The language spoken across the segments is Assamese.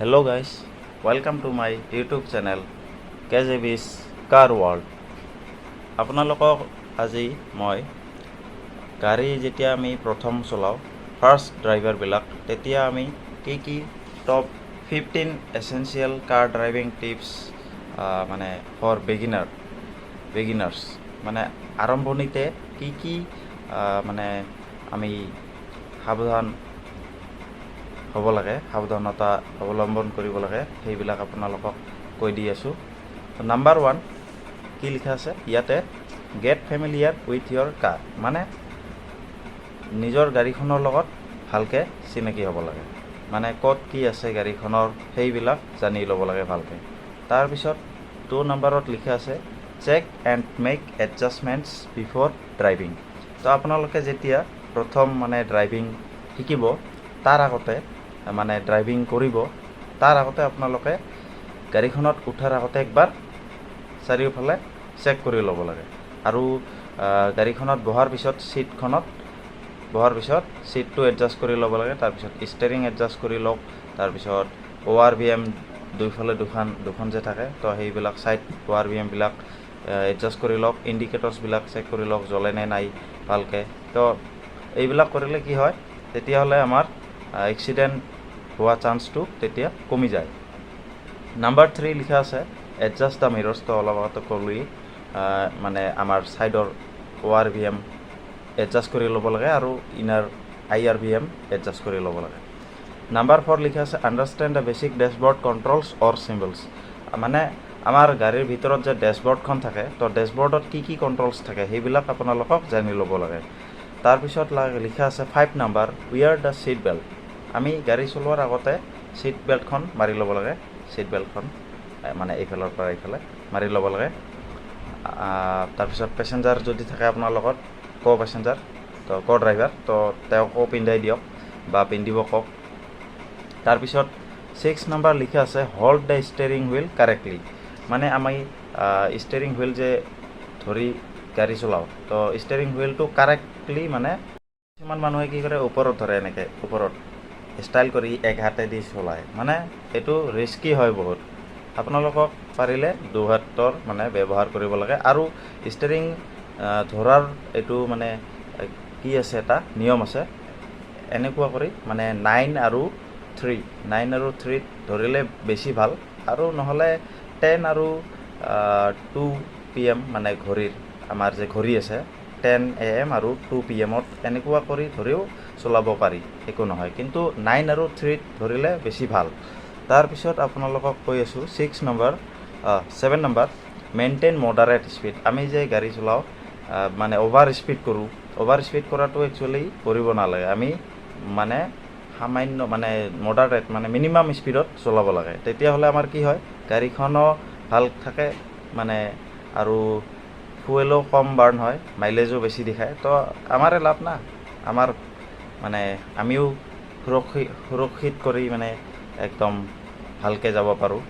Hello guys, welcome to my YouTube channel KJB's Car World. আপোনালোকক আজি মই গাড়ী যেতিয়া আমি প্ৰথম চলাওঁ ফাৰ্ষ্ট ড্ৰাইভাৰবিলাক তেতিয়া আমি কি টপ 15 এসেনশিয়াল কাৰ ড্ৰাইভিং টিপছ মানে ফৰ বিগিনাৰ্ছ মানে আৰম্ভণিতে কি মানে আমি সাৱধান হ'ব লাগে, সাৱধানতা অৱলম্বন কৰিব লাগে, সেইবিলাক আপোনালোকক কৈ দি আছোঁ। নাম্বাৰ 1 কি লিখা আছে ইয়াতে, গেট ফেমিলিয়াৰ উইথ ইয়ৰ কাৰ, মানে নিজৰ গাড়ীখনৰ লগত ভালকৈ চিনাকি হ'ব লাগে, মানে ক'ত কি আছে গাড়ীখনৰ সেইবিলাক জানি ল'ব লাগে ভালকৈ। তাৰপিছত 2 নম্বৰত লিখা আছে check and make adjustments before driving. তো আপোনালোকে যেতিয়া প্ৰথম মানে ড্ৰাইভিং শিকিব তাৰ আগতে মানে ড্ৰাইভিং কৰিব তাৰ আগতে আপোনালোকে গাড়ীখনত উঠাৰ আগতে একবাৰ চাৰিওফালে চেক কৰি ল'ব লাগে। আৰু গাড়ীখনত বহাৰ পিছত ছিটটো এডজাষ্ট কৰি ল'ব লাগে। তাৰপিছত ষ্টেৰিং এডজাষ্ট কৰি লওক। তাৰপিছত ORVM দুইফালে দুখন যে থাকে তো সেইবিলাক ছাইড ORVMবিলাক এডজাষ্ট কৰি লওক। ইণ্ডিকেটৰ্ছবিলাক চেক কৰি লওক জ্বলে নে নাই ভালকৈ। তো এইবিলাক কৰিলে কি হয়, তেতিয়াহ'লে আমাৰ এক্সিডেণ্ট হোৱা চান্সটো তেতিয়া কমি যায়। নাম্বাৰ 3 লিখা আছে এডজাষ্ট দ্য মিৰৰ্ছ। তো অলপ আগতে ক'লোৱেই মানে আমাৰ ছাইডৰ ORVM এডজাষ্ট কৰি ল'ব লাগে আৰু ইনাৰ IRVM এডজাষ্ট কৰি ল'ব লাগে। নাম্বাৰ 4 লিখা আছে understand the basic dashboard controls or symbols, মানে আমাৰ গাড়ীৰ ভিতৰত যে ডেছবৰ্ডখন থাকে তো ডেছবৰ্ডত কি কণ্ট্ৰলছ থাকে সেইবিলাক আপোনালোকক জানি ল'ব লাগে। তাৰপিছত লিখা আছে 5 নাম্বাৰ উইয়াৰ দ্য ছিট বেল্ট, আমি গাড়ী চলোৱাৰ আগতে ছিট বেল্টখন মাৰি ল'ব লাগে। ছিট বেল্টখন মানে এইফালৰ পৰা এইফালে মাৰি ল'ব লাগে। তাৰপিছত পেচেঞ্জাৰ যদি থাকে আপোনাৰ লগত পেচেঞ্জাৰ তো ড্ৰাইভাৰ তো তেওঁকো পিন্ধাই দিয়ক বা পিন্ধিব কওক। তাৰপিছত 6 নাম্বাৰ লিখা আছে hold the steering wheel correctly, মানে আমি ষ্টেৰিং হুইল যে ধৰি গাড়ী চলাওঁ তো ষ্টেৰিং হুইলটো কাৰেক্টলি, মানে কিছুমান মানুহে কি কৰে ওপৰত ধৰে, এনেকৈ ওপৰত ষ্টাইল কৰি এক হাতেদি চলায়, মানে এইটো ৰিস্কি হয় বহুত। আপোনালোকক পাৰিলে দুহাতৰ মানে ব্যৱহাৰ কৰিব লাগে। আৰু ষ্টেৰিং ধৰাৰ এইটো মানে কি আছে, এটা নিয়ম আছে, এনেকুৱা কৰি মানে 9 আৰু 3 ধৰিলে বেছি ভাল, আৰু নহ'লে 10 আৰু 2 PM মানে ঘড়ীৰ আমাৰ যে ঘড়ী আছে 10 AM আৰু 2 PM এনেকুৱা কৰি ধৰিও চলাব পাৰি, একো নহয়, কিন্তু 9 আৰু 3 ধৰিলে বেছি ভাল। তাৰপিছত আপোনালোকক কৈ আছোঁ 7 নম্বৰ মেইনটেইন মডাৰেট স্পীড, আমি যে গাড়ী চলাওঁ মানে অভাৰ স্পীড কৰাটো একচুৱেলি কৰিব নালাগে। আমি মানে সামান্য মানে মডাৰেট মানে মিনিমাম স্পীডত চলাব লাগে, তেতিয়াহ'লে আমাৰ কি হয় গাড়ীখনো ভাল থাকে মানে, আৰু ফুৱেলো কম বাৰ্ণ হয়, মাইলেজো বেছি দেখায়। তো আমাৰে লাভ না, আমাৰ মানে আমিও সুৰক্ষিত কৰি মানে একদম ভালকৈ যাব পাৰোঁ।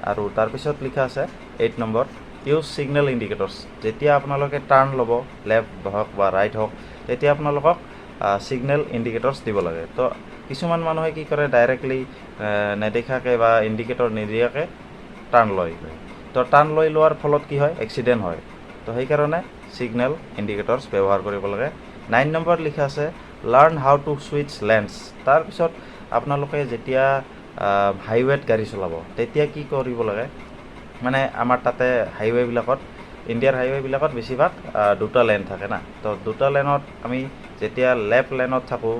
আৰু তাৰপিছত লিখা আছে 8 নম্বৰ ইউজ ছিগনেল ইণ্ডিকেটৰ্ছ, যেতিয়া আপোনালোকে টাৰ্ণ ল'ব লেফ্ট হওক বা ৰাইট হওক তেতিয়া আপোনালোকক ছিগনেল ইণ্ডিকেটৰ্ছ দিব লাগে। তো কিছুমান মানুহে কি কৰে ডাইৰেক্টলি নেদেখাকৈ বা ইণ্ডিকেটৰ নিদিয়াকৈ টাৰ্ণ লয়, তো টাৰ্ণ লোৱাৰ ফলত কি হয় এক্সিডেণ্ট হয়। তো সেইকাৰণে ছিগনেল ইণ্ডিকেটৰ্ছ ব্যৱহাৰ কৰিব লাগে। 9 নম্বৰ লিখা আছে learn how to switch lens, তাৰপিছত আপোনালোকে যেতিয়া হাইৱেত গাড়ী চলাব তেতিয়া কি কৰিব লাগে, মানে আমাৰ তাতে হাইৱেবিলাকত ইণ্ডিয়াৰ হাইৱেবিলাকত বেছিভাগ 2টা লেন থাকে না, তো 2টা লেনত আমি যেতিয়া লেফ্ট লেনত থাকোঁ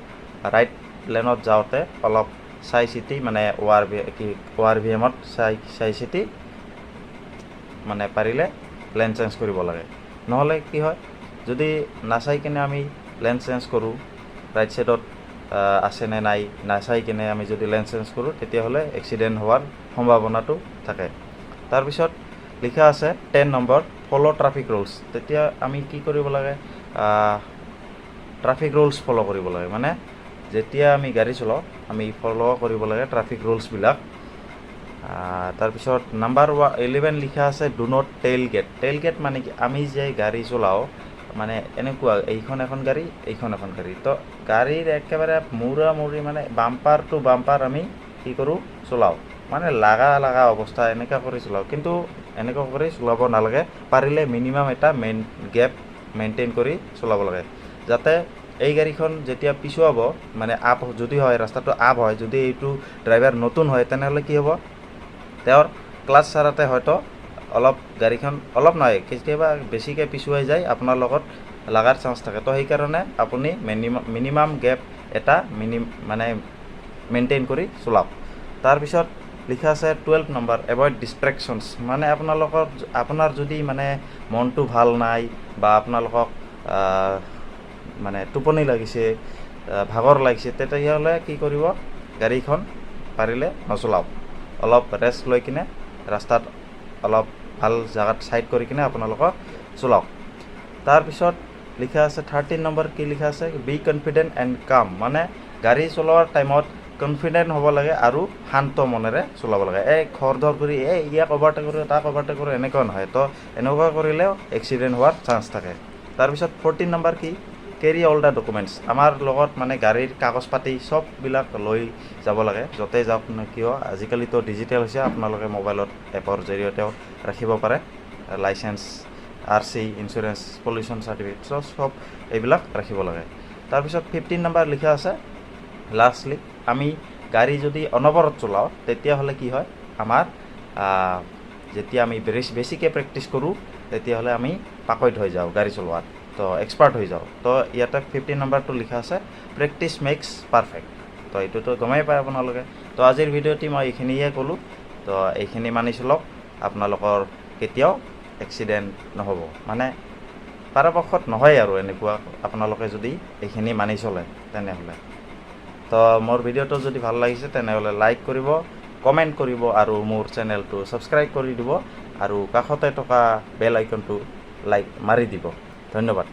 ৰাইট লেনত যাওঁতে অলপ চাই চিতি মানে ORVMত চাই চিতি মানে পাৰিলে লেন চেঞ্জ কৰিব লাগে। নহ'লে কি হয় যদি নাচাই কিনে আমি লেন চেঞ্জ কৰোঁ, ৰাইট ছাইডত আছেনে নাই নাচাই কিনে আমি যদি লেন চেঞ্জ কৰোঁ তেতিয়াহ'লে এক্সিডেণ্ট হোৱাৰ সম্ভাৱনাটো থাকে। তাৰপিছত লিখা আছে 10 নম্বৰ ফ'ল' ট্ৰাফিক ৰুলছ, তেতিয়া আমি কি কৰিব লাগে ট্ৰাফিক ৰুলছ ফ'ল' কৰিব লাগে, মানে যেতিয়া আমি গাড়ী চলাওঁ আমি ফ'ল' কৰিব লাগে ট্ৰাফিক ৰুলছবিলাক। তাৰপিছত নাম্বাৰ 11 লিখা আছে ডু নট টেইল গেট মানে কি, আমি যে গাড়ী চলাওঁ মানে এনেকুৱা এইখন এখন গাড়ী এইখন এখন গাড়ী, তো গাড়ীৰ একেবাৰে মূৰা মূৰি মানে বাম্পাৰ টু বাম্পাৰ আমি কি কি কৰোঁ চলাওঁ মানে লাগা অৱস্থা এনেকুৱা কৰি চলাওঁ কিন্তু এনেকুৱা কৰি চলাব নালাগে পাৰিলে মিনিমাম এটা গেপ মেইনটেইন কৰি চলাব লাগে যাতে এই গাড়ীখন যেতিয়া পিছুৱাব মানে আপ যদি হয় ৰাস্তাটো আপ হয় যদি এইটো ড্ৰাইভাৰ নতুন হয় তেনেহ'লে কি হ'ব তেওঁৰ ক্লাছ চাৰাতে হয়তো অলপ গাড়ীখন অলপ নহয় কেতিয়াবা বেছিকৈ পিছুৱাই যায় আপোনাৰ লগত লাগাৰ চান্স থাকে তো সেইকাৰণে আপুনি মিনিমাম গেপ এটা মানে মেইনটেইন কৰি চলাওক তাৰপিছত লিখা আছে 12 নম্বৰ এভইড ডিষ্ট্ৰেকশ্যনছ মানে আপোনাৰ যদি মানে মনটো ভাল নাই বা আপোনালোকক মানে টোপনি লাগিছে ভাগৰ লাগিছে তেতিয়াহ'লে কি কৰিব গাড়ীখন পাৰিলে নচলাওক অলপ ৰেষ্ট লৈ কিনে ৰাস্তাত অলপ ভাল জেগাত ছাইড কৰি কিনে আপোনালোকক চলাওক তাৰপিছত লিখা আছে 13 নম্বৰ কি লিখা আছে বি কনফিডেণ্ট এণ্ড কাম মানে গাড়ী চলোৱাৰ টাইমত কনফিডেণ্ট হ'ব লাগে আৰু শান্ত মনেৰে চলাব লাগে এই খৰধৰ কৰি ইয়াক অভাৰটেক কৰোঁ তাক অভাৰটেক কৰোঁ এনেকুৱা নহয় তো এনেকুৱা কৰিলেও এক্সিডেণ্ট হোৱাৰ চান্স থাকে তাৰপিছত 14 নম্বৰ কি কেৰি অল দ্য ডকুমেণ্টছ আমাৰ লগত মানে গাড়ীৰ কাগজ পাতি চববিলাক লৈ যাব লাগে য'তে যাওক কিয় আজিকালিতো ডিজিটেল হৈছে আপোনালোকে মোবাইলত এপৰ জৰিয়তেও ৰাখিব পাৰে licence RC insurance pollution certificate চব এইবিলাক ৰাখিব লাগে তাৰপিছত 15 নম্বৰ লিখা আছে লাষ্টলি আমি গাড়ী যদি অনবৰত চলাওঁ তেতিয়াহ'লে কি হয় আমাৰ যেতিয়া আমি বেছিকৈ প্ৰেক্টিছ কৰোঁ তেতিয়াহ'লে আমি পাকৈত হৈ যাওঁ গাড়ী চলোৱাত তো এক্সপাৰ্ট হৈ যাওঁ তো ইয়াতে 15 নম্বৰটো লিখা আছে প্ৰেক্টিছ মেক্স পাৰফেক্ট তো এইটোতো গমেই পায় আপোনালোকে তো আজিৰ ভিডিঅ'টি মই এইখিনিয়ে ক'লোঁ তো এইখিনি মানি চলক আপোনালোকৰ কেতিয়াও এক্সিডেণ্ট নহ'ব মানে পৰাপক্ষত নহয় আৰু এনেকুৱা আপোনালোকে যদি এইখিনি মানি চলে তেনেহ'লে তো মোৰ ভিডিঅ'টো যদি ভাল লাগিছে তেনেহ'লে লাইক কৰিব কমেণ্ট কৰিব আৰু মোৰ চেনেলটো ছাবস্ক্ৰাইব কৰি দিব আৰু কাষতে থকা বেল আইকনটো মাৰি দিব ধন্যবাদ